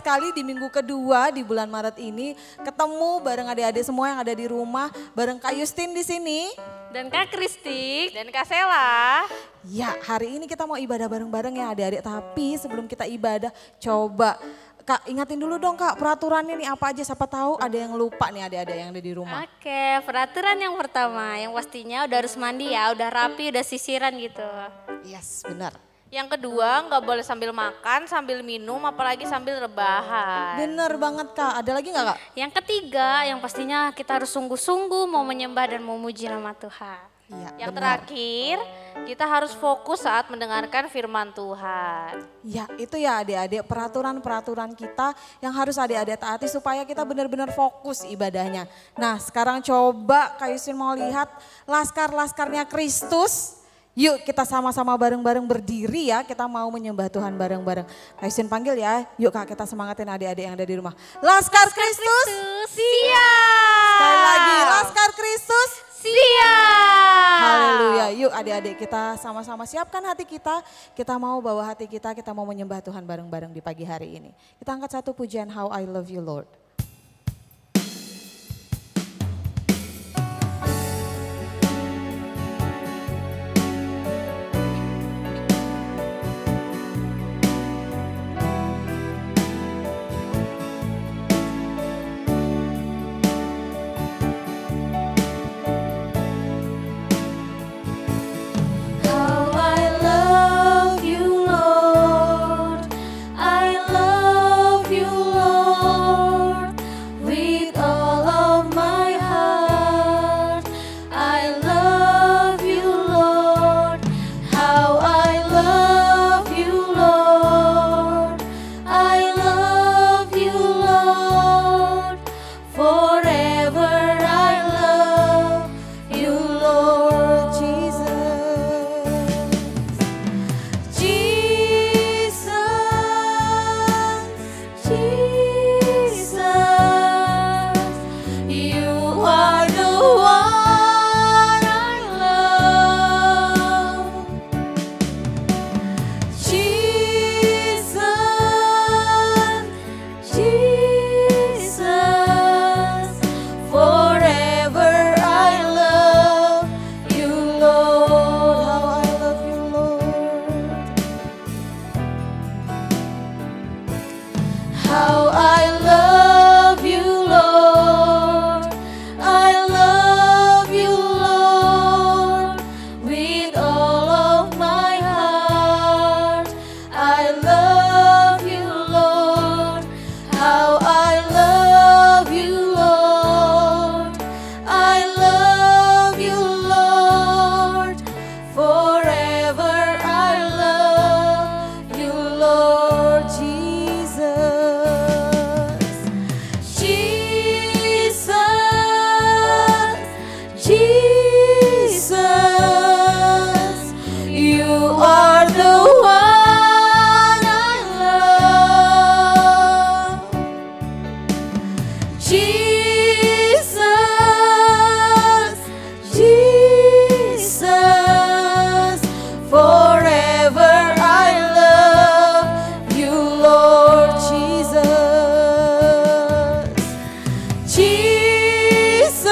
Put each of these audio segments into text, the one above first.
sekali di minggu kedua di bulan Maret ini ketemu bareng adik-adik semua yang ada di rumah, bareng Kak Justin di sini. Dan Kak Kristi. Dan Kak Sela. Ya, hari ini kita mau ibadah bareng-bareng ya adik-adik, tapi sebelum kita ibadah coba Kak ingatin dulu dong Kak peraturannya nih apa aja, siapa tahu ada yang lupa nih adik-adik yang ada di rumah. Oke, peraturan yang pertama yang pastinya udah harus mandi ya, udah rapi, udah sisiran gitu. Yes, benar. Yang kedua nggak boleh sambil makan, sambil minum, apalagi sambil rebahan. Bener banget Kak, ada lagi nggak Kak? Yang ketiga yang pastinya kita harus sungguh-sungguh mau menyembah dan memuji nama Tuhan. Iya, Yang benar. terakhir kita harus fokus saat mendengarkan firman Tuhan. Ya itu ya adik-adik peraturan-peraturan kita yang harus adik-adik taati supaya kita benar-benar fokus ibadahnya. Nah sekarang coba Kak Yusin mau lihat laskar-laskarnya Kristus. Yuk kita sama-sama bareng-bareng berdiri ya, kita mau menyembah Tuhan bareng-bareng. Kak Yusin panggil ya, yuk Kak kita semangatin adik-adik yang ada di rumah. Laskar Kristus, siap. Sekali lagi, Laskar Kristus, siap. Haleluya, yuk adik-adik kita sama-sama siapkan hati kita mau bawa hati kita mau menyembah Tuhan bareng-bareng di pagi hari ini. Kita angkat satu pujian How I Love You Lord. How I love you, Lord. I love you, Lord. With all of my heart. I love you, Lord. How I love you, Lord. I love you, Lord. Forever I love you, Lord Jesus. Jesus, Jesus, you are the one I love. Jesus, Jesus, forever I love you, Lord. How I love you, Lord. I love you, Lord. With all of my heart. I love you, Lord. How I love you, Lord. I love you, Lord. Forever I love you, Lord Jesus. Jesus, Jesus, you are the one I love. Jesus, Jesus, forever I love you, Lord Jesus. Jesus,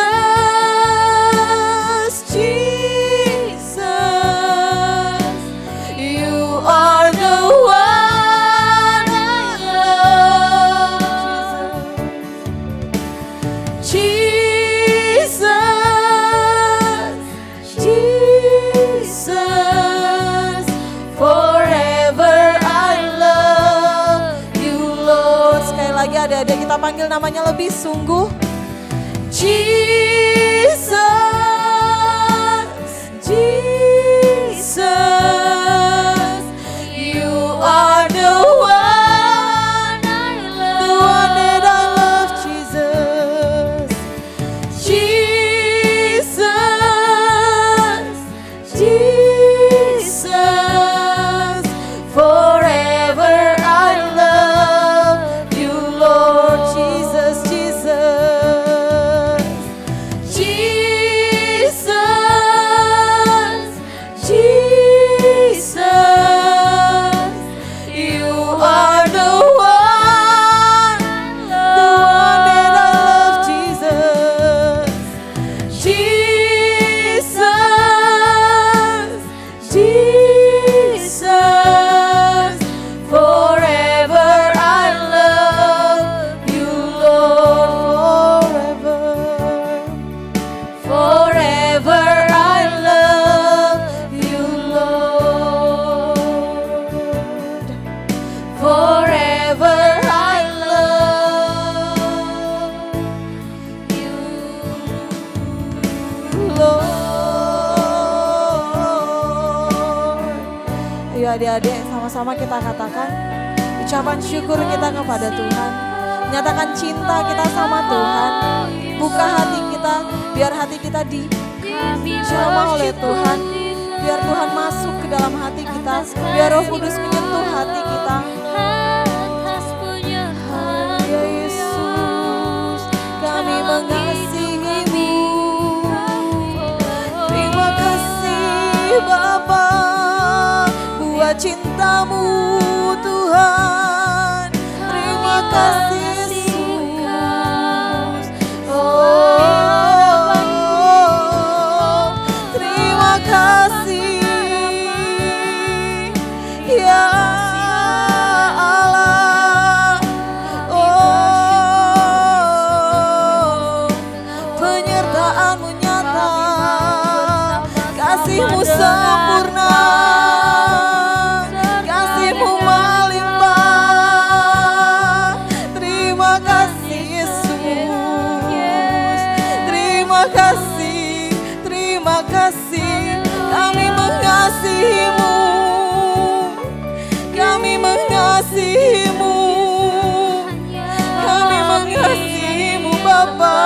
Jesus, you are the one I love. Jesus, Jesus, forever I love you, Lord. Sekali lagi adik-adik kita panggil namanya lebih sungguh. Jesus, Jesus, you are the one I love. The one that I love, Jesus. Jesus, Jesus, forever I love you, Lord Jesus, Jesus. Jesus, Ayo adik-adik sama-sama kita katakan ucapan syukur kita kepada Tuhan. Nyatakan cinta kita sama Tuhan. Buka hati kita, biar hati kita dijamah oleh Tuhan. Biar Tuhan masuk ke dalam hati kita. Biar Roh Kudus menyentuh hati kita. Ya Yesus, kami mengasihi-Mu. Terima kasih Bapa buat cinta-Mu Tuhan. Terima kasih Yesus. Oh, terima kasih ya Allah. Oh, penyertaan-Mu nyata, kasih-Mu sempurna, kasih-Mu melimpah. Terima kasih Yesus. Terima kasih, terima kasih. Kami mengasihi-Mu. Kami mengasihi-Mu. Kami mengasihi-Mu Bapa.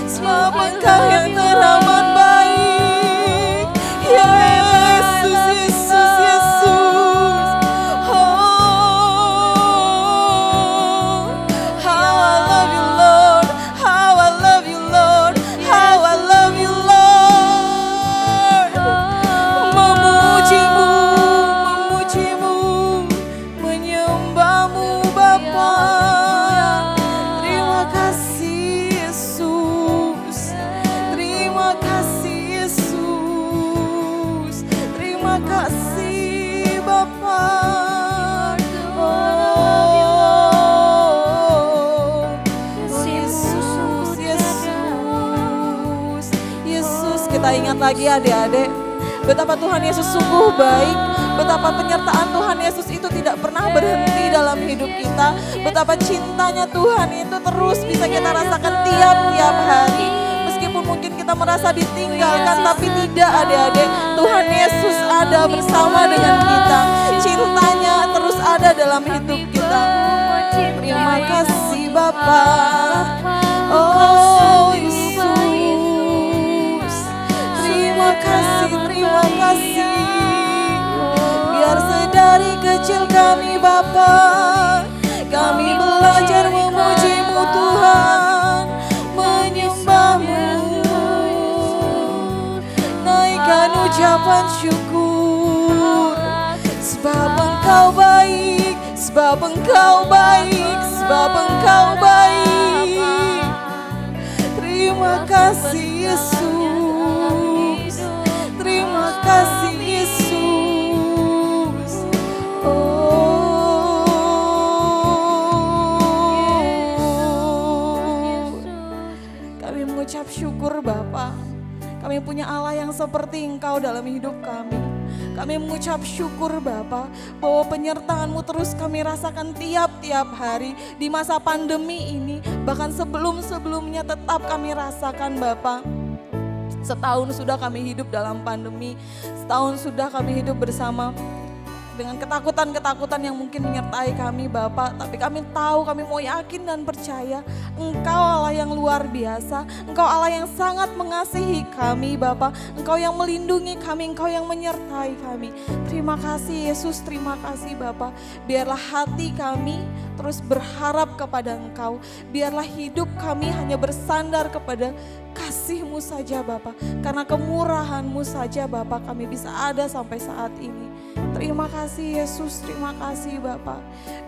Sebab Engkau yang teramat baik. Ya Yesus, Yesus, Yesus. Oh, how I love you Lord. How I love you Lord. How I love you Lord. Memuji-Mu, memuji-Mu, menyembah-Mu Bapa. Terima kasih Yesus. Terima kasih Yesus. Terima kasih Bapa. Oh, Yesus, Yesus. Yesus, kita ingat lagi adik-adik, betapa Tuhan Yesus sungguh baik, betapa penyertaan Tuhan Yesus itu tidak pernah berhenti dalam hidup kita, betapa cintanya Tuhan itu terus bisa kita rasakan tiap-tiap hari. Meskipun mungkin kita merasa ditinggalkan, tapi tidak adik-adik, Tuhan Yesus ada bersama dengan kita. Cintanya terus ada dalam hidup kita. Terima kasih Bapa. Oh Yesus, terima kasih, terima kasih. Biar sedari kecil kami Bapa, kami belajar memuji-Mu Tuhan, menyembah-Mu, naikkan ucapan syukur. Sebab Engkau baik, sebab Engkau baik, sebab Engkau baik. Terima kasih Yesus. Terima kasih Yesus. Oh, kami mengucap syukur Bapa. Kami punya Allah yang seperti Engkau dalam hidup kami. Kami mengucap syukur Bapa, bahwa penyertaan-Mu terus kami rasakan tiap-tiap hari di masa pandemi ini. Bahkan sebelum-sebelumnya tetap kami rasakan Bapa. Setahun sudah kami hidup dalam pandemi, setahun sudah kami hidup bersama dengan ketakutan-ketakutan yang mungkin menyertai kami Bapak. Tapi kami tahu, kami mau yakin dan percaya Engkau Allah yang luar biasa. Engkau Allah yang sangat mengasihi kami Bapak. Engkau yang melindungi kami, Engkau yang menyertai kami. Terima kasih Yesus, terima kasih Bapak. Biarlah hati kami terus berharap kepada Engkau. Biarlah hidup kami hanya bersandar kepada kasih-Mu saja Bapak. Karena kemurahan-Mu saja Bapak kami bisa ada sampai saat ini. Terima kasih Yesus, terima kasih Bapak.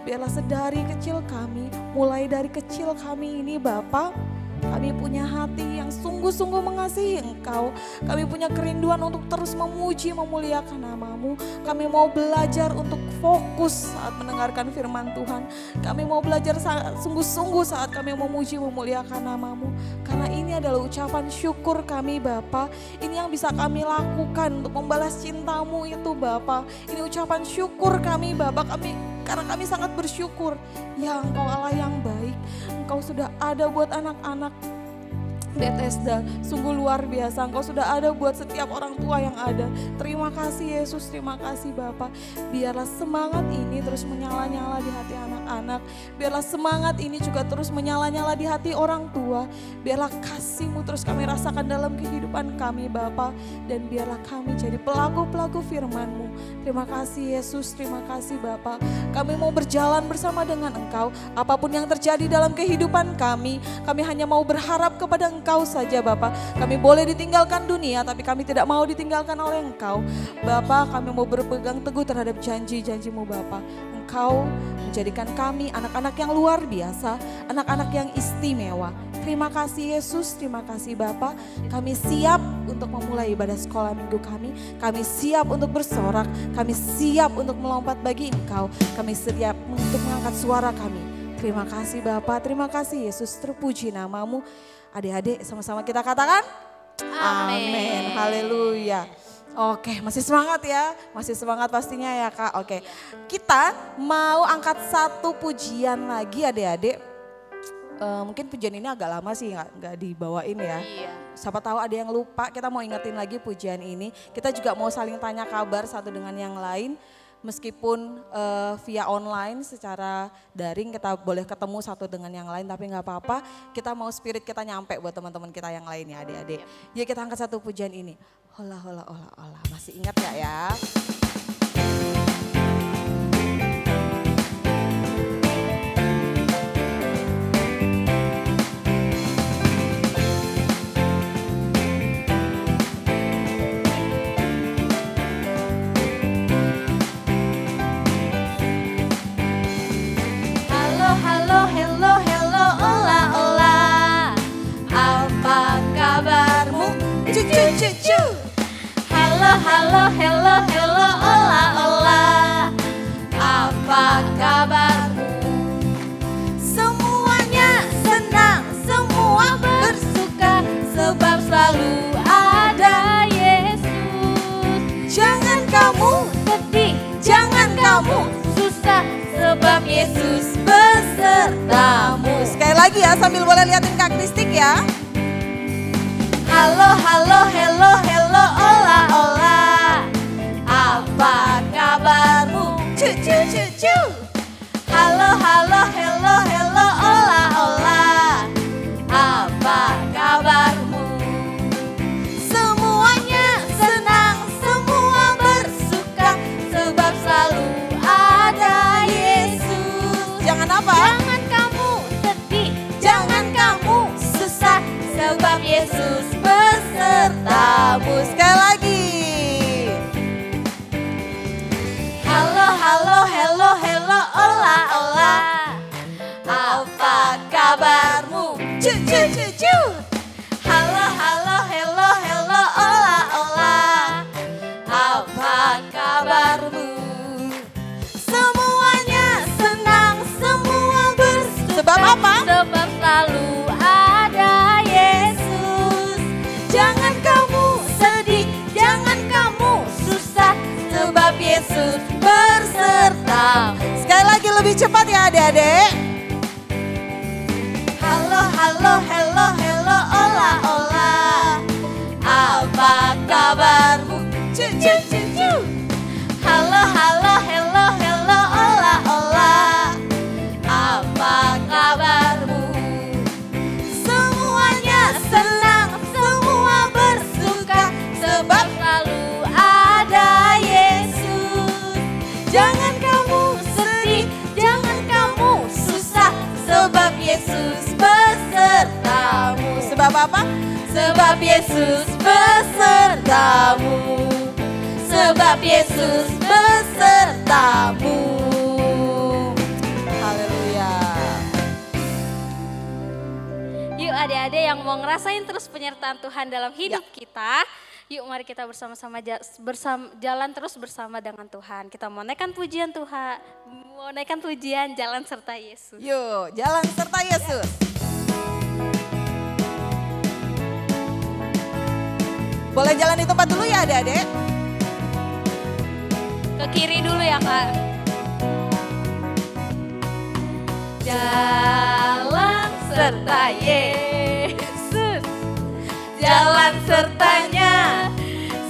Biarlah sedari kecil kami, mulai dari kecil kami ini Bapak, kami punya hati yang sungguh-sungguh mengasihi Engkau. Kami punya kerinduan untuk terus memuji, memuliakan nama-Mu. Kami mau belajar untuk fokus saat mendengarkan firman Tuhan. Kami mau belajar sungguh-sungguh saat kami memuji, memuliakan nama-Mu. Karena ini adalah ucapan syukur kami Bapa. Ini yang bisa kami lakukan untuk membalas cinta-Mu itu Bapa. Ini ucapan syukur kami Bapa. Karena kami sangat bersyukur. Ya Engkau Allah yang baik. Engkau sudah ada buat anak-anak Bethesda, sungguh luar biasa. Engkau sudah ada buat setiap orang tua yang ada. Terima kasih Yesus, terima kasih Bapa. Biarlah semangat ini terus menyala-nyala di hati anak-anak. Biarlah semangat ini juga terus menyala-nyala di hati orang tua. Biarlah kasih-Mu terus kami rasakan dalam kehidupan kami Bapa. Dan biarlah kami jadi pelaku-pelaku firman-Mu. Terima kasih Yesus, terima kasih Bapa. Kami mau berjalan bersama dengan Engkau. Apapun yang terjadi dalam kehidupan kami hanya mau berharap kepada Engkau saja Bapa. Kami boleh ditinggalkan dunia tapi kami tidak mau ditinggalkan oleh Engkau. Bapa, kami mau berpegang teguh terhadap janji-janji-Mu Bapa. Engkau menjadikan kami anak-anak yang luar biasa, anak-anak yang istimewa. Terima kasih Yesus, terima kasih Bapa. Kami siap untuk memulai ibadah sekolah minggu kami. Kami siap untuk bersorak, kami siap untuk melompat bagi Engkau. Kami siap untuk mengangkat suara kami. Terima kasih Bapa, terima kasih Yesus, terpuji nama-Mu. Adik-adik sama-sama kita katakan amin. Haleluya. Oke, masih semangat ya? Masih semangat pastinya ya Kak. Oke, kita mau angkat satu pujian lagi adik-adik. Mungkin pujian ini agak lama sih nggak dibawain ya. Iya. Siapa tahu ada yang lupa, kita mau ingetin lagi pujian ini. Kita juga mau saling tanya kabar satu dengan yang lain. Meskipun via online secara daring kita boleh ketemu satu dengan yang lain, tapi nggak apa-apa. Kita mau spirit kita nyampe buat teman-teman kita yang lain ya adik-adik. Yuk kita angkat satu pujian ini. Hola hola hola hola. Masih ingat gak ya? Halo, hello, hello, hola, hola. Apa kabarmu? Semuanya senang, semua bersuka, sebab selalu ada Yesus. Jangan kamu sedih, jangan kamu susah, sebab Yesus besertamu. Sekali lagi ya sambil boleh liatin Kak Kristik ya. Halo, halo, hello, hello, hola, hola. Apa kabarmu? Cu, cu, cu, cu. Halo, halo, hello, hello, hola, hola. Apa kabarmu? Semuanya senang, semua bersuka, sebab selalu ada Yesus. Jangan apa? Jangan kamu sedih, jangan kamu susah, sebab Yesus besertamu. Sekali lagi. Halo, halo, hello, hello, hola, hola. Apa kabarmu? Cu, cu, cu, cu. Halo, halo, hello, hello, hola, hola. Apa kabarmu? Semuanya senang, semua bersuka. Sebab apa? Sebab selalu ada Yesus. Jangan kamu sedih, jangan kamu susah, sebab Yesus beserta. Sekali lagi lebih cepat ya adik-adik. Halo, halo, hello, hello, hola, hola. Apa kabarmu? Cu, cu, cu, cu. Halo, halo, hello, hello, hola, hola. Apa kabarmu? Semuanya senang, semua bersuka, sebab selalu ada Yesus. Jangan kamu sedih, jangan kamu susah, sebab Yesus besertamu. Sebab apa? Sebab Yesus besertamu. Sebab Yesus besertamu. Haleluya. Yuk adik-adik yang mau ngerasain terus penyertaan Tuhan dalam hidup kita. Yuk mari kita bersama-sama jalan terus bersama dengan Tuhan. Kita mau naikkan pujian Tuhan, mau naikkan pujian jalan serta Yesus. Yuk jalan serta Yesus. Boleh jalan di tempat dulu ya adik-adik. Ke kiri dulu ya Kak. Jalan serta Yesus. sertanya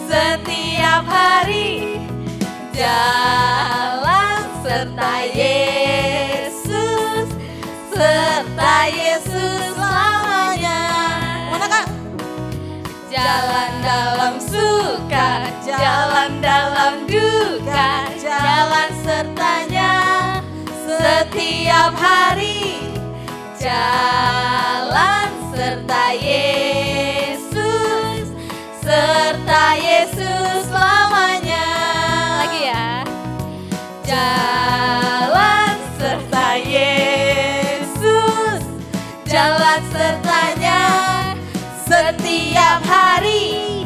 setiap hari. Jalan serta Yesus, serta Yesus selamanya. Mana Kak? Jalan dalam suka, jalan dalam duka, jalan sertanya setiap hari. Jalan serta Yesus, serta Yesus selamanya. Lagi ya. Jalan serta Yesus, jalan sertanya setiap hari.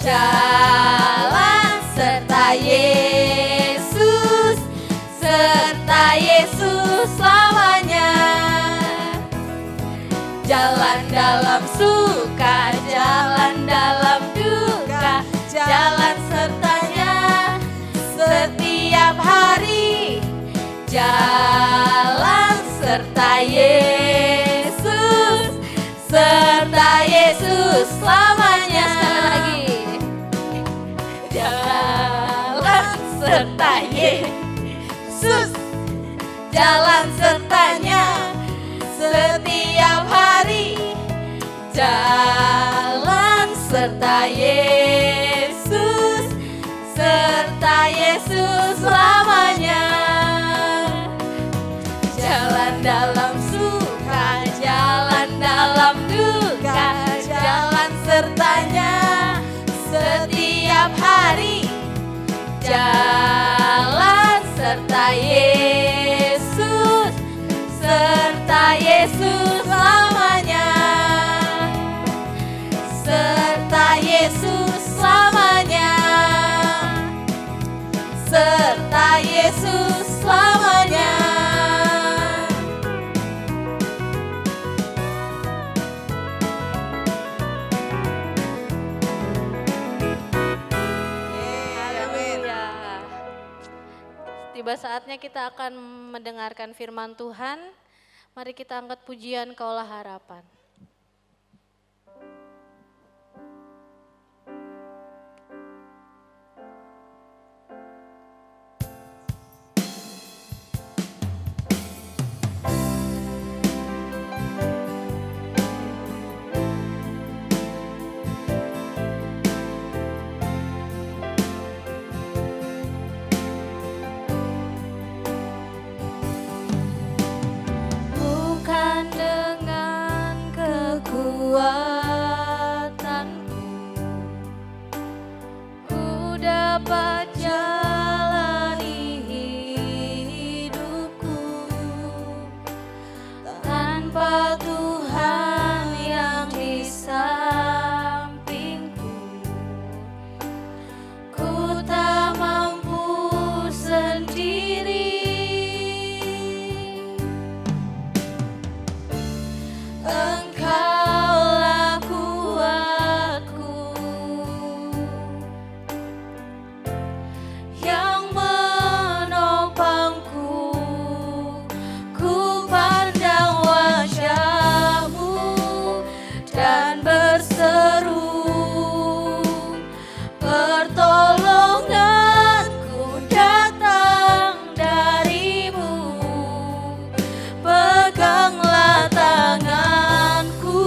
Jalan serta Yesus, serta Yesus selamanya. Jalan dalam suka, jalan dalam duka, jalan sertanya setiap hari. Jalan serta Yesus, serta Yesus selamanya. Sekali lagi. Jalan serta Yesus, jalan sertanya setiap hari. Jalan serta Yesus, serta Yesus selamanya. Jalan dalam suka, jalan dalam duka, jalan sertanya setiap hari. Jalan serta Yesus, serta Yesus selamanya. Serta Yesus selamanya. Serta Yesus selamanya. Haleluya. Tiba saatnya kita akan mendengarkan firman Tuhan. Mari kita angkat pujian Kaulah Harapan. Bukan dengan kekuatanku ku dapat jalani hidupku, tanpa Tuhan yang di sampingku ku tak mampu sendiri. Engkaulah kuatku yang menopangku, ku pandang wajah-Mu dan berseru, pertolonganku datang dari-Mu. Peganglah tanganku,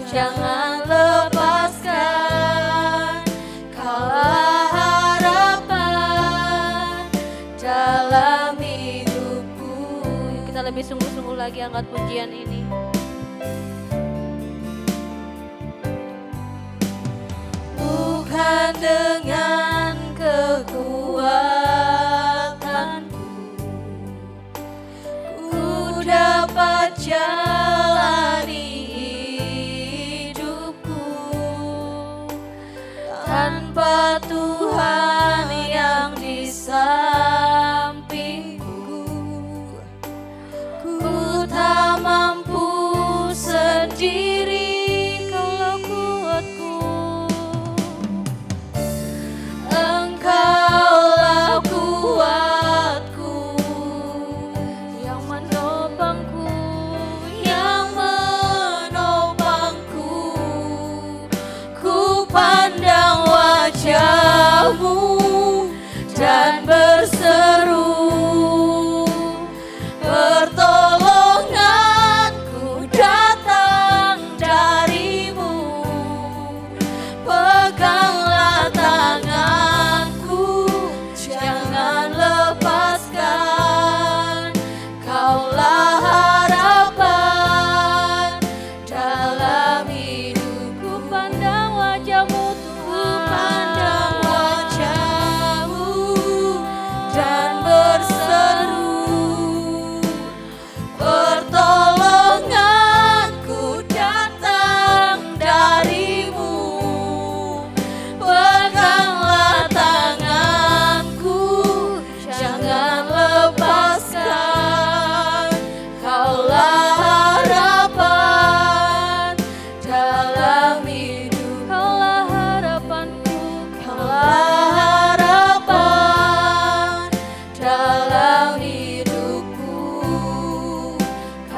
jangan lepaskan. Kaulah harapan dalam hidupku. Kita lebih sungguh-sungguh lagi angkat pujian ini. Bukan dengan kekuatanku ku dapat jalani hidupku, tanpa Tuhan yang di sampingku ku tak mampu sendiri.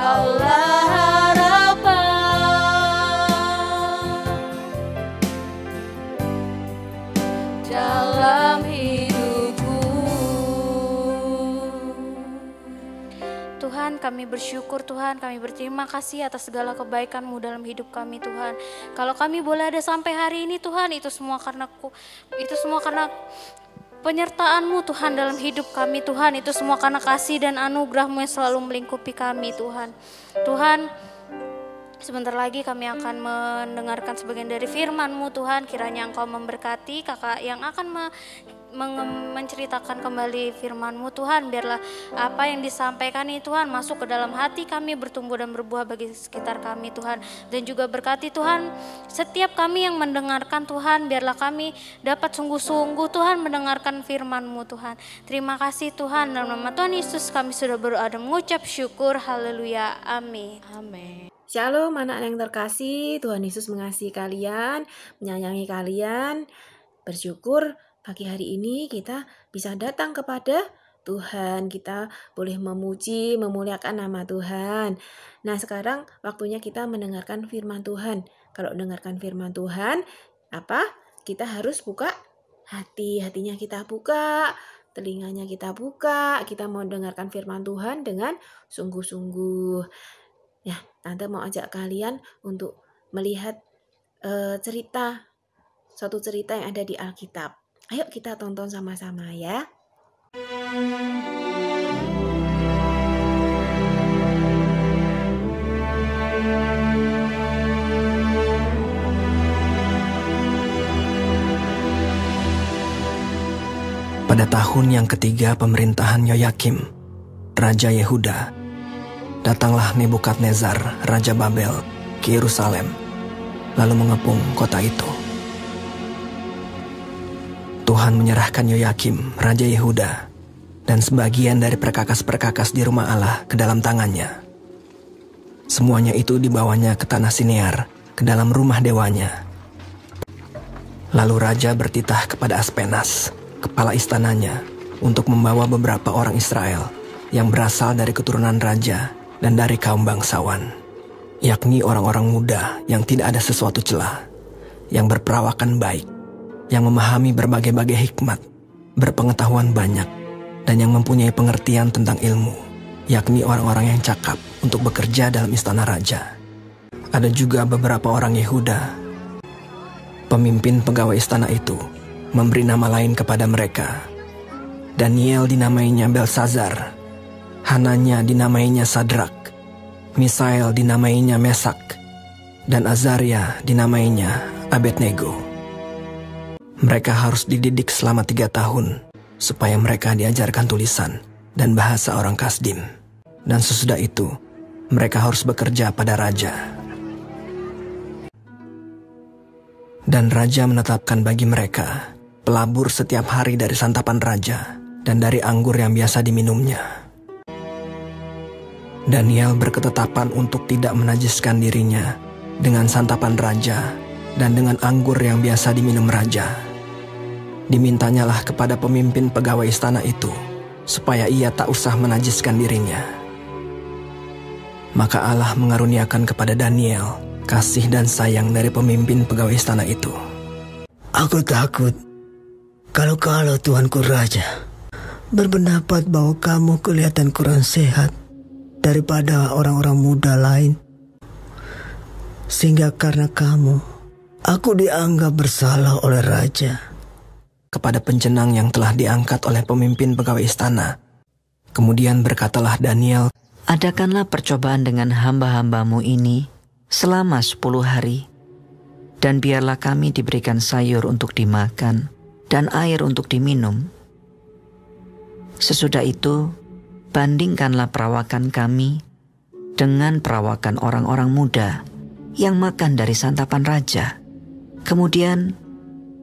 Kaulah harapan dalam hidupku. Tuhan, kami bersyukur Tuhan, kami berterima kasih atas segala kebaikan-Mu dalam hidup kami Tuhan. Kalau kami boleh ada sampai hari ini Tuhan, itu semua karena penyertaan-Mu Tuhan dalam hidup kami Tuhan. Itu semua karena kasih dan anugerah-Mu yang selalu melingkupi kami Tuhan. Tuhan, sebentar lagi kami akan mendengarkan sebagian dari firman-Mu Tuhan. Kiranya Engkau memberkati kakak yang akan menceritakan kembali firman-Mu Tuhan. Biarlah apa yang disampaikan ini Tuhan masuk ke dalam hati kami, bertumbuh dan berbuah bagi sekitar kami Tuhan. Dan juga berkati Tuhan setiap kami yang mendengarkan Tuhan. Biarlah kami dapat sungguh-sungguh Tuhan mendengarkan firman-Mu Tuhan. Terima kasih Tuhan, dalam nama Tuhan Yesus kami sudah berdoa dan mengucap syukur. Haleluya, amin. Amin. Shalom anak yang terkasih, Tuhan Yesus mengasihi kalian, menyayangi kalian. Bersyukur pagi hari ini kita bisa datang kepada Tuhan, kita boleh memuji, memuliakan nama Tuhan. Nah sekarang waktunya kita mendengarkan firman Tuhan. Kalau mendengarkan firman Tuhan, kita harus buka hatinya kita buka, telinganya kita buka, kita mau dengarkan firman Tuhan dengan sungguh-sungguh. Ya, Tante mau ajak kalian untuk melihat suatu cerita yang ada di Alkitab. Ayo kita tonton sama-sama ya. Pada tahun yang ketiga pemerintahan Yoyakim, Raja Yehuda, datanglah Nebukadnezar, Raja Babel, ke Yerusalem, lalu mengepung kota itu. Tuhan menyerahkan Yoyakim, Raja Yehuda, dan sebagian dari perkakas-perkakas di rumah Allah ke dalam tangannya. Semuanya itu dibawanya ke tanah Sinear, ke dalam rumah dewanya. Lalu Raja bertitah kepada Aspenas, kepala istananya, untuk membawa beberapa orang Israel yang berasal dari keturunan raja dan dari kaum bangsawan, yakni orang-orang muda yang tidak ada sesuatu celah, yang berperawakan baik, yang memahami berbagai-bagai hikmat, berpengetahuan banyak, dan yang mempunyai pengertian tentang ilmu, yakni orang-orang yang cakap untuk bekerja dalam istana raja. Ada juga beberapa orang Yehuda. Pemimpin pegawai istana itu memberi nama lain kepada mereka. Daniel dinamainya Belsazar, Hananya dinamainya Sadrak, Misael dinamainya Mesak, dan Azaria dinamainya Abednego. Mereka harus dididik selama 3 tahun supaya mereka diajarkan tulisan dan bahasa orang Kasdim. Dan sesudah itu, mereka harus bekerja pada raja. Dan raja menetapkan bagi mereka pelabur setiap hari dari santapan raja dan dari anggur yang biasa diminumnya. Daniel berketetapan untuk tidak menajiskan dirinya dengan santapan raja dan dengan anggur yang biasa diminum raja. Dimintanyalah kepada pemimpin pegawai istana itu supaya ia tak usah menajiskan dirinya. Maka Allah mengaruniakan kepada Daniel kasih dan sayang dari pemimpin pegawai istana itu. Aku takut kalau Tuanku Raja berpendapat bahwa kamu kelihatan kurang sehat daripada orang-orang muda lain, sehingga karena kamu, aku dianggap bersalah oleh Raja. Kepada pencenang yang telah diangkat oleh pemimpin pegawai istana, kemudian berkatalah Daniel, adakanlah percobaan dengan hamba-hambamu ini selama 10 hari, dan biarlah kami diberikan sayur untuk dimakan dan air untuk diminum. Sesudah itu, bandingkanlah perawakan kami dengan perawakan orang-orang muda yang makan dari santapan raja. Kemudian,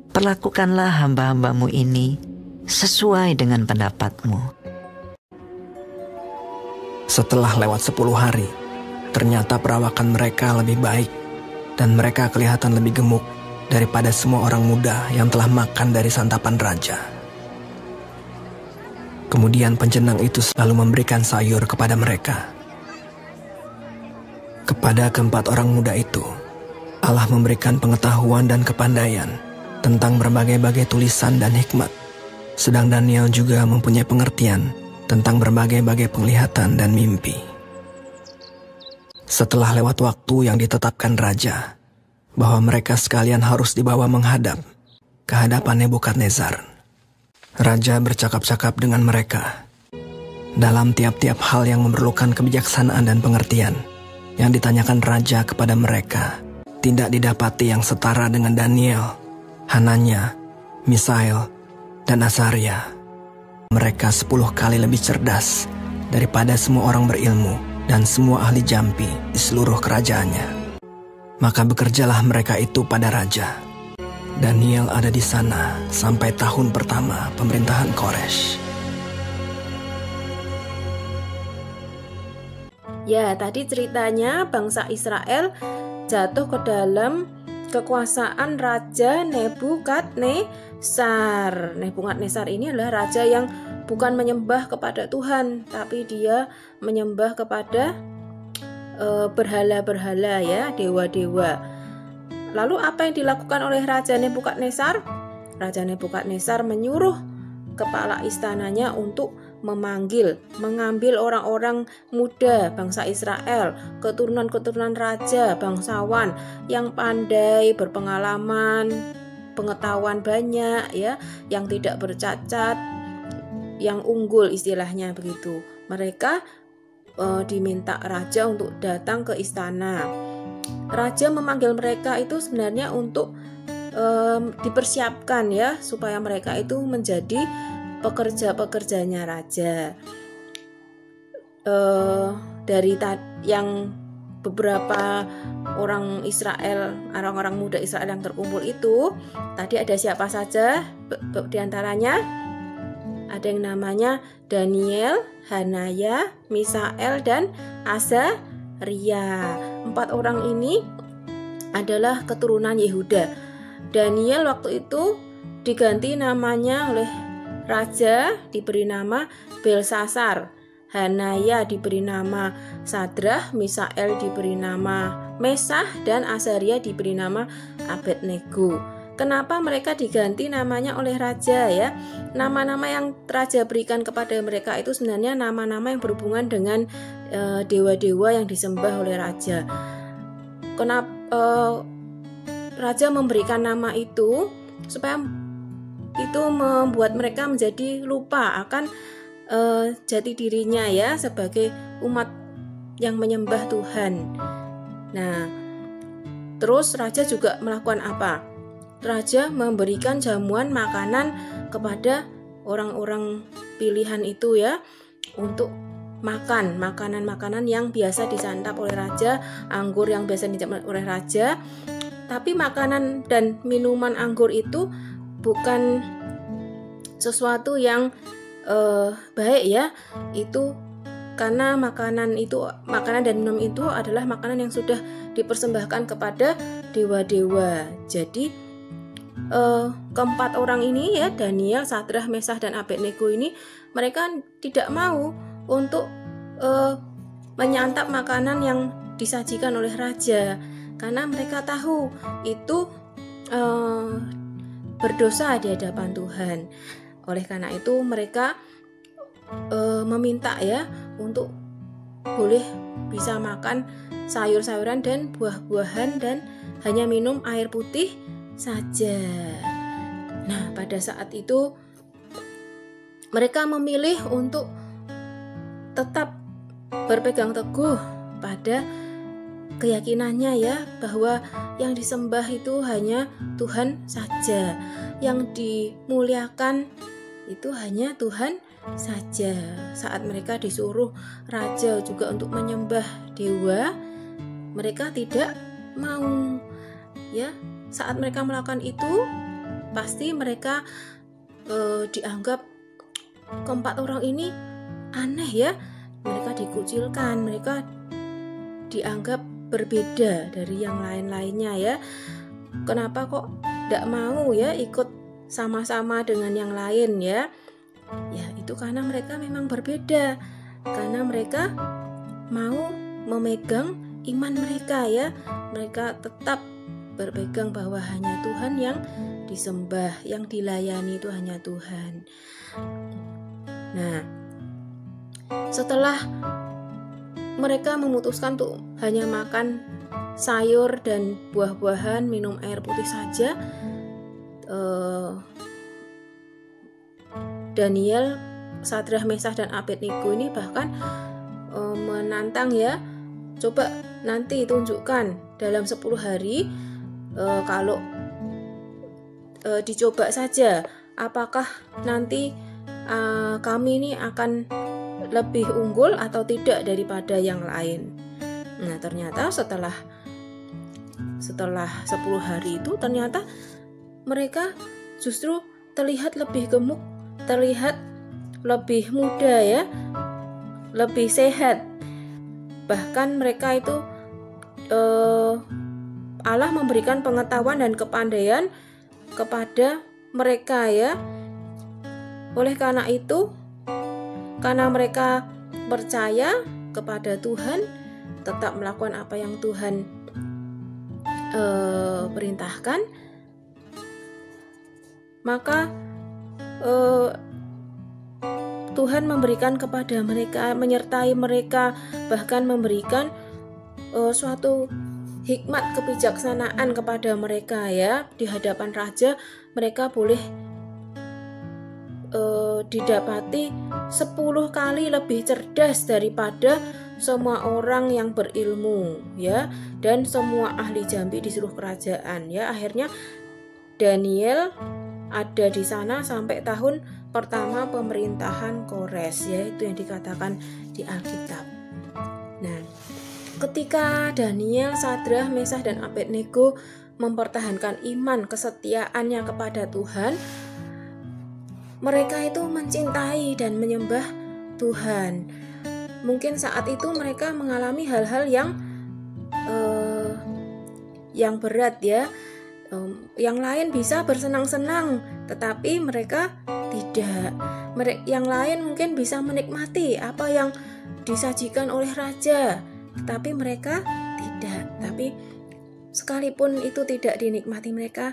perlakukanlah hamba-hambamu ini sesuai dengan pendapatmu. Setelah lewat 10 hari, ternyata perawakan mereka lebih baik dan mereka kelihatan lebih gemuk daripada semua orang muda yang telah makan dari santapan raja. Kemudian pencenang itu selalu memberikan sayur kepada mereka. Kepada keempat orang muda itu, Allah memberikan pengetahuan dan kepandaian tentang berbagai-bagai tulisan dan hikmat. Sedang Daniel juga mempunyai pengertian tentang berbagai-bagai penglihatan dan mimpi. Setelah lewat waktu yang ditetapkan raja, bahwa mereka sekalian harus dibawa menghadap ke hadapan Nebukadnezar, raja bercakap-cakap dengan mereka. Dalam tiap-tiap hal yang memerlukan kebijaksanaan dan pengertian, yang ditanyakan raja kepada mereka, tidak didapati yang setara dengan Daniel, Hananya, Misael, dan Azaria. Mereka 10 kali lebih cerdas daripada semua orang berilmu dan semua ahli jampi di seluruh kerajaannya. Maka bekerjalah mereka itu pada raja. Daniel ada di sana sampai tahun pertama pemerintahan Koresh. Ya, tadi ceritanya bangsa Israel jatuh ke dalam kekuasaan Raja Nebukadnezar. Nebukadnezar ini adalah raja yang bukan menyembah kepada Tuhan, tapi dia menyembah kepada berhala-berhala, ya, dewa-dewa. Lalu apa yang dilakukan oleh Raja Nebukadnezar? Raja Nebukadnezar menyuruh kepala istananya untuk mengambil orang-orang muda bangsa Israel, keturunan-keturunan raja, bangsawan yang pandai, berpengalaman, pengetahuan banyak, ya, yang tidak bercacat, yang unggul istilahnya begitu. Mereka diminta raja untuk datang ke istana. Raja memanggil mereka itu sebenarnya untuk dipersiapkan, ya, supaya mereka itu menjadi pekerja-pekerjanya raja. Dari yang beberapa orang Israel, orang-orang muda Israel yang terkumpul itu, tadi ada siapa saja di antaranya? Ada yang namanya Daniel, Hanaya, Misael, dan Azaria. 4 orang ini adalah keturunan Yehuda. Daniel waktu itu diganti namanya oleh raja, diberi nama Belsasar. Hanaya diberi nama Sadrah, Misael diberi nama Mesah, dan Azaria diberi nama Abednego. Kenapa mereka diganti namanya oleh raja, ya? Nama-nama yang raja berikan kepada mereka itu sebenarnya nama-nama yang berhubungan dengan dewa-dewa yang disembah oleh raja. Kenapa raja memberikan nama itu? Supaya itu membuat mereka menjadi lupa akan jati dirinya, ya, sebagai umat yang menyembah Tuhan. Nah, terus raja juga melakukan apa? Raja memberikan jamuan makanan kepada orang-orang pilihan itu, ya, untuk makan makanan-makanan yang biasa disantap oleh raja, anggur yang biasa disantap oleh raja. Tapi makanan dan minuman anggur itu bukan sesuatu yang baik, ya. Itu karena makanan dan minum itu adalah makanan yang sudah dipersembahkan kepada dewa-dewa. Jadi keempat orang ini, ya, Daniel, Sadrah, Mesah, dan Abednego ini, mereka tidak mau untuk menyantap makanan yang disajikan oleh raja, karena mereka tahu itu berdosa di hadapan Tuhan. Oleh karena itu mereka meminta, ya, untuk boleh bisa makan sayur-sayuran dan buah-buahan dan hanya minum air putih saja. Nah, pada saat itu mereka memilih untuk tetap berpegang teguh pada keyakinannya, ya, bahwa yang disembah itu hanya Tuhan saja, yang dimuliakan itu hanya Tuhan saja. Saat mereka disuruh raja juga untuk menyembah dewa, mereka tidak mau, ya. Saat mereka melakukan itu, pasti mereka dianggap keempat orang ini aneh, ya. Mereka dikucilkan, mereka dianggap berbeda dari yang lain-lainnya, ya. Kenapa kok tidak mau, ya, ikut sama-sama dengan yang lain, ya? Ya, itu karena mereka memang berbeda, karena mereka mau memegang iman mereka ya. Mereka tetap berpegang bahwa hanya Tuhan yang disembah, yang dilayani itu hanya Tuhan. Nah, setelah mereka memutuskan untuk hanya makan sayur dan buah-buahan, minum air putih saja, Daniel, Sadrah, Mesah, dan Abednego ini bahkan menantang ya, coba nanti tunjukkan dalam 10 hari, kalau dicoba saja apakah nanti kami ini akan lebih unggul atau tidak daripada yang lain. Nah, ternyata setelah 10 hari itu ternyata mereka justru terlihat lebih gemuk, terlihat lebih muda ya, lebih sehat. Bahkan mereka itu Allah memberikan pengetahuan dan kepandaian kepada mereka ya. Oleh karena itu, karena mereka percaya kepada Tuhan, tetap melakukan apa yang Tuhan perintahkan, maka Tuhan memberikan kepada mereka, menyertai mereka, bahkan memberikan suatu hikmat kebijaksanaan kepada mereka ya. Di hadapan raja mereka boleh didapati 10 kali lebih cerdas daripada semua orang yang berilmu ya, dan semua ahli jambi di seluruh kerajaan ya. Akhirnya Daniel ada di sana sampai tahun pertama pemerintahan Kores ya, itu yang dikatakan di Alkitab. Nah, ketika Daniel, Sadrah, Mesah, dan Abednego mempertahankan iman kesetiaannya kepada Tuhan, mereka itu mencintai dan menyembah Tuhan. Mungkin saat itu mereka mengalami hal-hal yang berat ya. Yang lain bisa bersenang-senang, tetapi mereka tidak. Yang lain mungkin bisa menikmati apa yang disajikan oleh raja, tetapi mereka tidak. Tapi sekalipun itu tidak dinikmati mereka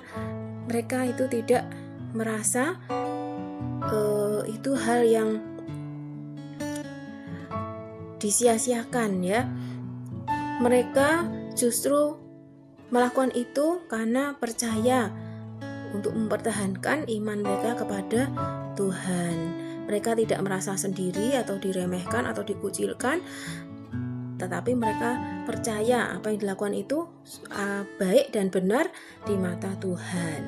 itu tidak merasa itu hal yang disia-siakan ya. Mereka justru melakukan itu karena percaya untuk mempertahankan iman mereka kepada Tuhan. Mereka tidak merasa sendiri atau diremehkan atau dikucilkan, tetapi mereka percaya apa yang dilakukan itu baik dan benar di mata Tuhan.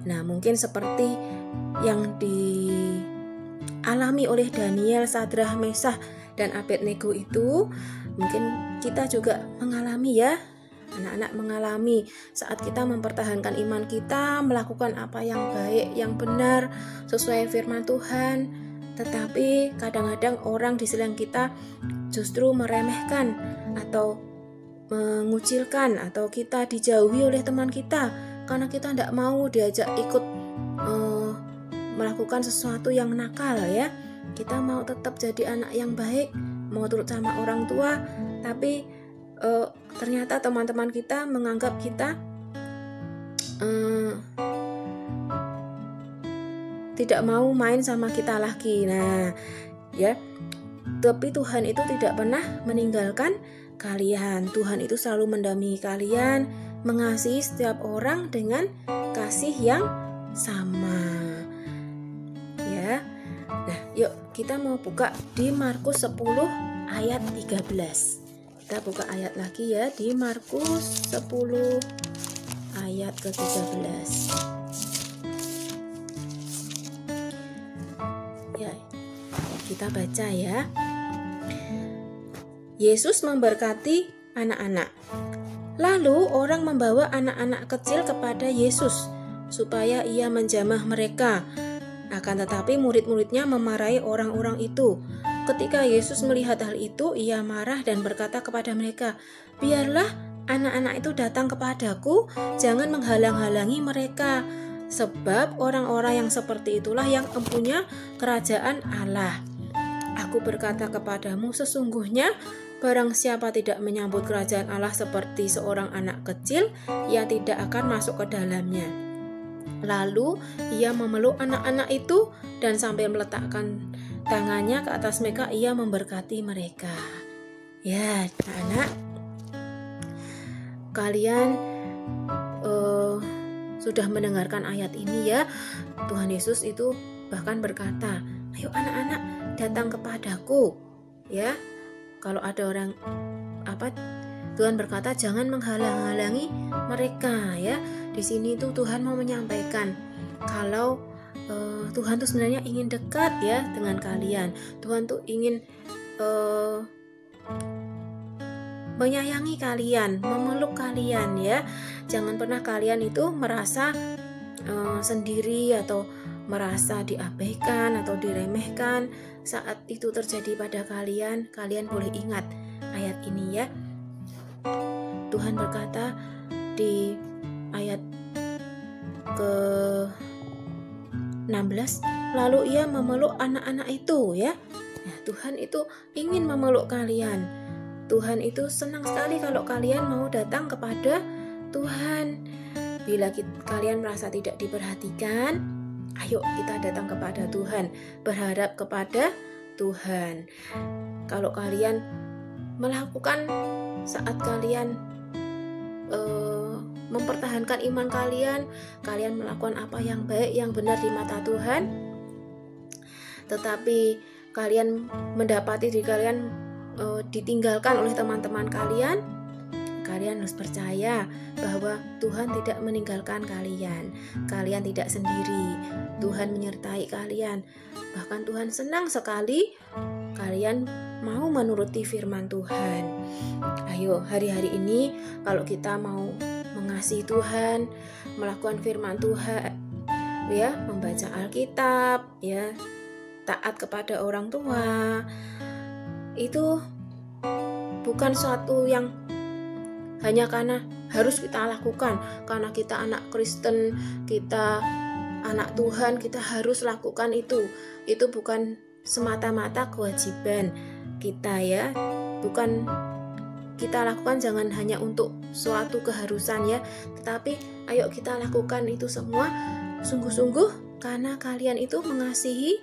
Nah, mungkin seperti yang dialami oleh Daniel, Sadrah, Mesah, dan Abednego itu, mungkin kita juga mengalami ya. Anak-anak mengalami saat kita mempertahankan iman kita, melakukan apa yang baik, yang benar, sesuai firman Tuhan. Tetapi kadang-kadang orang di sekeliling kita justru meremehkan atau mengucilkan, atau kita dijauhi oleh teman kita karena kita tidak mau diajak ikut melakukan sesuatu yang nakal ya. Kita mau tetap jadi anak yang baik, mau turut sama orang tua, tapi ternyata teman-teman kita menganggap kita tidak mau main sama kita lagi. Nah, ya. Tapi Tuhan itu tidak pernah meninggalkan kalian. Tuhan itu selalu mendampingi kalian, mengasihi setiap orang dengan kasih yang sama. Ya. Nah, yuk kita mau buka di Markus 10 ayat 13. Kita buka ayat lagi ya, di Markus 10 ayat ke-13. Ya, kita baca ya. Yesus memberkati anak-anak. Lalu orang membawa anak-anak kecil kepada Yesus supaya ia menjamah mereka. Akan tetapi murid-muridnya memarahi orang-orang itu. Ketika Yesus melihat hal itu, ia marah dan berkata kepada mereka, "Biarlah anak-anak itu datang kepadaku, jangan menghalang-halangi mereka, sebab orang-orang yang seperti itulah yang empunya kerajaan Allah. Aku berkata kepadamu, sesungguhnya barang siapa tidak menyambut kerajaan Allah seperti seorang anak kecil, ia tidak akan masuk ke dalamnya. Lalu ia memeluk anak-anak itu dan sambil meletakkan tangannya ke atas mereka, ia memberkati mereka. Ya, anak-anak, kalian sudah mendengarkan ayat ini ya. Tuhan Yesus itu bahkan berkata, ayo anak-anak datang kepadaku. Ya, kalau ada orang Tuhan berkata jangan menghalang-halangi mereka ya. Di sini tuh Tuhan mau menyampaikan kalau Tuhan tuh sebenarnya ingin dekat ya dengan kalian. Tuhan tuh ingin menyayangi kalian, memeluk kalian ya. Jangan pernah kalian itu merasa sendiri atau merasa diabaikan atau diremehkan saat itu terjadi pada kalian. Kalian boleh ingat ayat ini ya. Tuhan berkata di ayat ke-16, lalu ia memeluk anak-anak itu ya. Nah, Tuhan itu ingin memeluk kalian. Tuhan itu senang sekali kalau kalian mau datang kepada Tuhan. Bila kalian merasa tidak diperhatikan, ayo kita datang kepada Tuhan, berharap kepada Tuhan. Kalau kalian melakukan saat kalian mempertahankan iman kalian melakukan apa yang baik, yang benar di mata Tuhan, tetapi kalian mendapati diri kalian ditinggalkan oleh teman-teman kalian harus percaya bahwa Tuhan tidak meninggalkan kalian. Kalian tidak sendiri. Tuhan menyertai kalian. Bahkan Tuhan senang sekali kalian mau menuruti firman Tuhan. Ayo hari-hari ini kalau kita mau mengasihi Tuhan, melakukan firman Tuhan, ya, membaca Alkitab, ya, taat kepada orang tua, itu bukan suatu yang hanya karena harus kita lakukan, karena kita anak Kristen, kita anak Tuhan, kita harus lakukan itu. Itu bukan semata-mata kewajiban kita ya, bukan kita lakukan jangan hanya untuk suatu keharusan ya, tetapi ayo kita lakukan itu semua sungguh-sungguh karena kalian itu mengasihi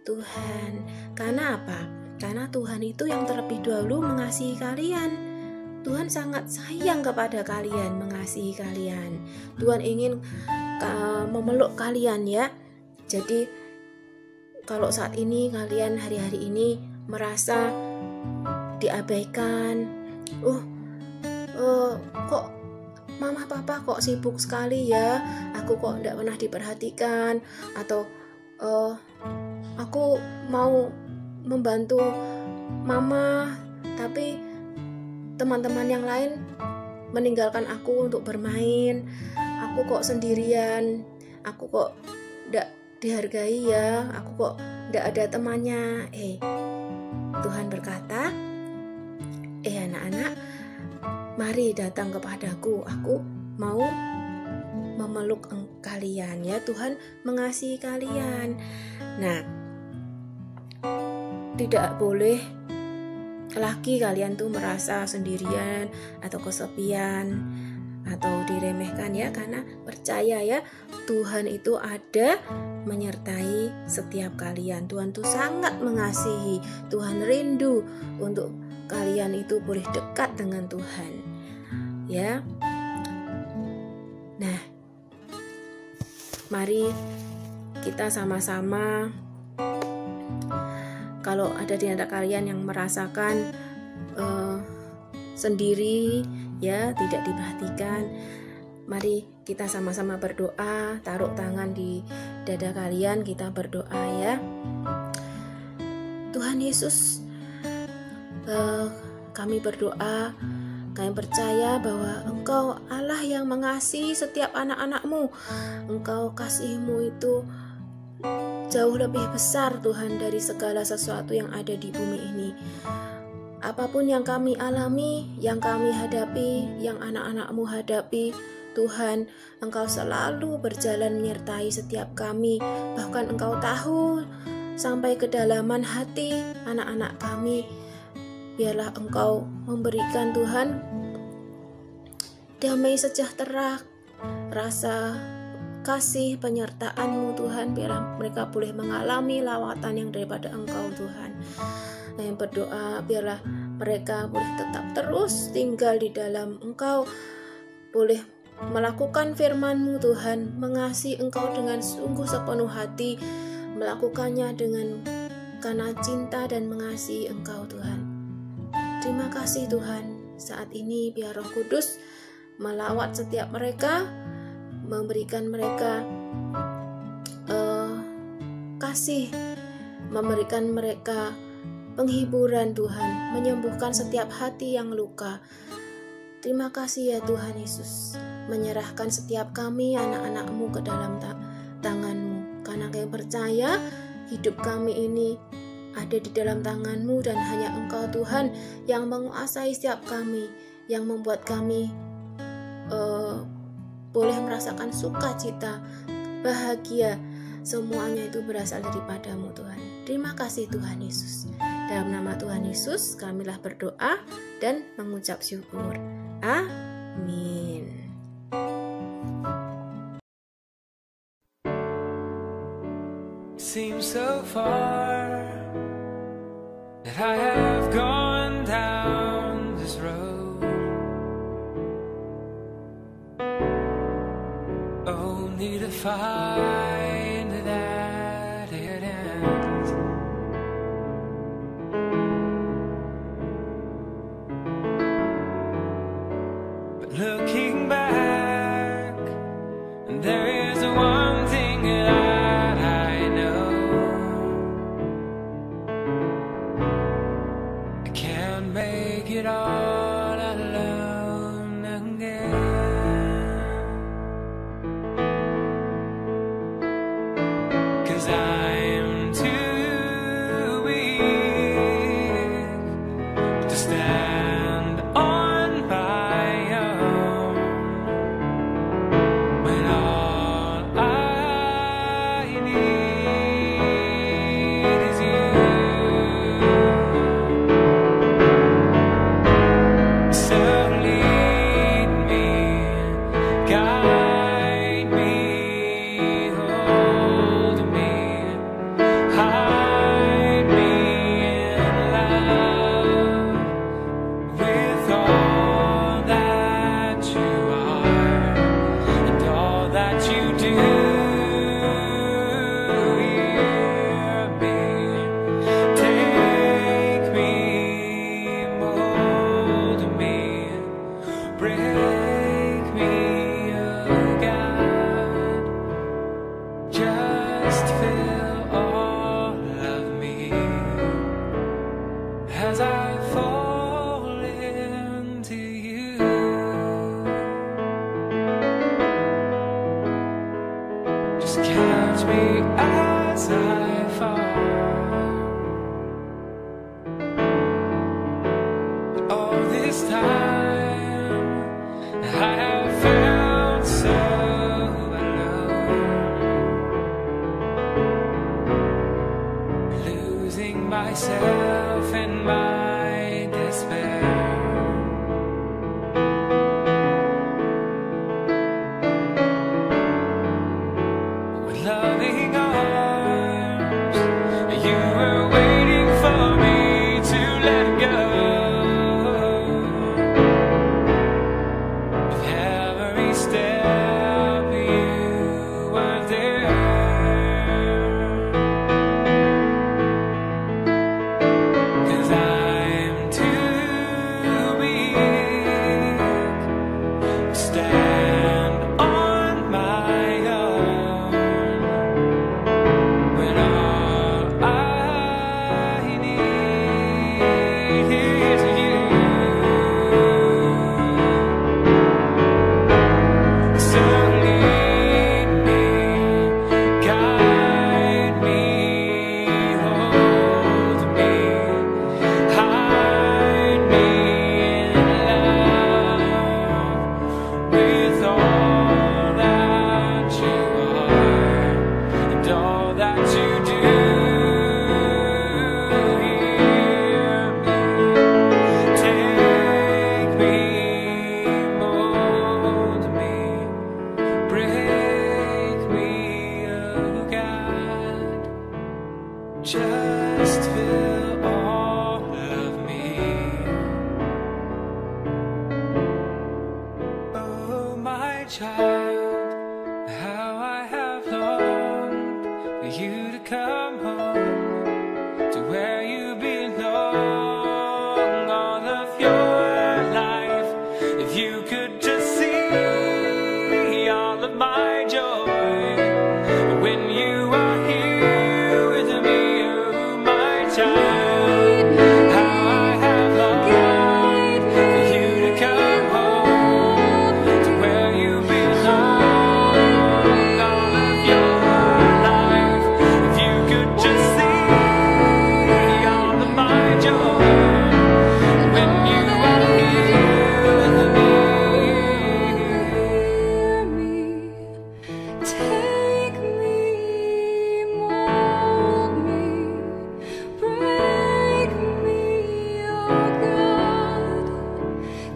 Tuhan. Karena apa? Karena Tuhan itu yang terlebih dahulu mengasihi kalian. Tuhan sangat sayang kepada kalian, mengasihi kalian. Tuhan ingin memeluk kalian ya. Jadi kalau saat ini kalian hari-hari ini merasa diabaikan, kok mama papa kok sibuk sekali ya, aku kok tidak pernah diperhatikan, atau aku mau membantu mama tapi teman-teman yang lain meninggalkan aku untuk bermain, aku kok sendirian, aku kok tidak dihargai ya, aku kok tidak ada temannya. Tuhan berkata, anak-anak, mari datang kepadaku, aku mau memeluk kalian ya. Tuhan mengasihi kalian. Nah, tidak boleh lagi kalian tuh merasa sendirian atau kesepian atau diremehkan ya, karena percaya ya, Tuhan itu ada menyertai setiap kalian. Tuhan tuh sangat mengasihi, Tuhan rindu untuk kalian itu boleh dekat dengan Tuhan ya. Nah, mari kita sama-sama, kalau ada di antara kalian yang merasakan sendiri ya, tidak diperhatikan, mari kita sama-sama berdoa. Taruh tangan di dada kalian, kita berdoa ya. Tuhan Yesus, kami berdoa, kami percaya bahwa Engkau Allah yang mengasihi setiap anak-anak-Mu. Engkau kasih-Mu itu jauh lebih besar Tuhan dari segala sesuatu yang ada di bumi ini. Apapun yang kami alami, yang kami hadapi, yang anak-anak-Mu hadapi, Tuhan, Engkau selalu berjalan menyertai setiap kami. Bahkan Engkau tahu sampai kedalaman hati anak-anak kami. biarlah Engkau memberikan Tuhan damai sejahtera, rasa kasih penyertaan-Mu Tuhan, biarlah mereka boleh mengalami lawatan yang daripada Engkau Tuhan. Nah, yang berdoa biarlah mereka boleh tetap terus tinggal di dalam Engkau, boleh melakukan firman-Mu Tuhan, mengasihi Engkau dengan sungguh sepenuh hati, melakukannya dengan karena cinta dan mengasihi Engkau Tuhan. Terima kasih Tuhan, saat ini biar Roh Kudus melawat setiap mereka, memberikan mereka kasih, memberikan mereka penghiburan Tuhan, menyembuhkan setiap hati yang luka. Terima kasih ya Tuhan Yesus, menyerahkan setiap kami anak-anak-Mu ke dalam tangan-Mu, karena kami percaya hidup kami ini ada di dalam tangan-Mu, dan hanya Engkau Tuhan yang menguasai setiap kami, yang membuat kami boleh merasakan sukacita, bahagia, semuanya itu berasal daripada-Mu Tuhan. Terima kasih Tuhan Yesus. Dalam nama Tuhan Yesus kamilah berdoa dan mengucap syukur. Amin. Seems so far that I have gone down this road, only to find that it ends. But looking back, there is one thing that I know: I can't make it all alone again. 'Cause I'm too weak to stand on my own. child, how I have longed for you to come home to where you belong. All of your life, if you could just see all of my joy when you are here with me, oh my child.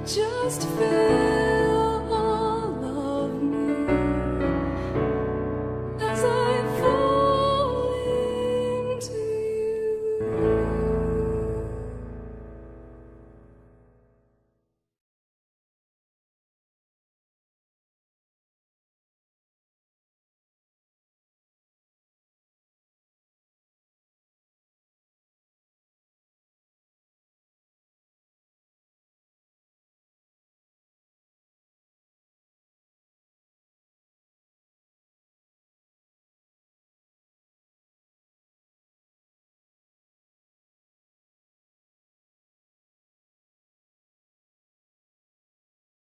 Just feel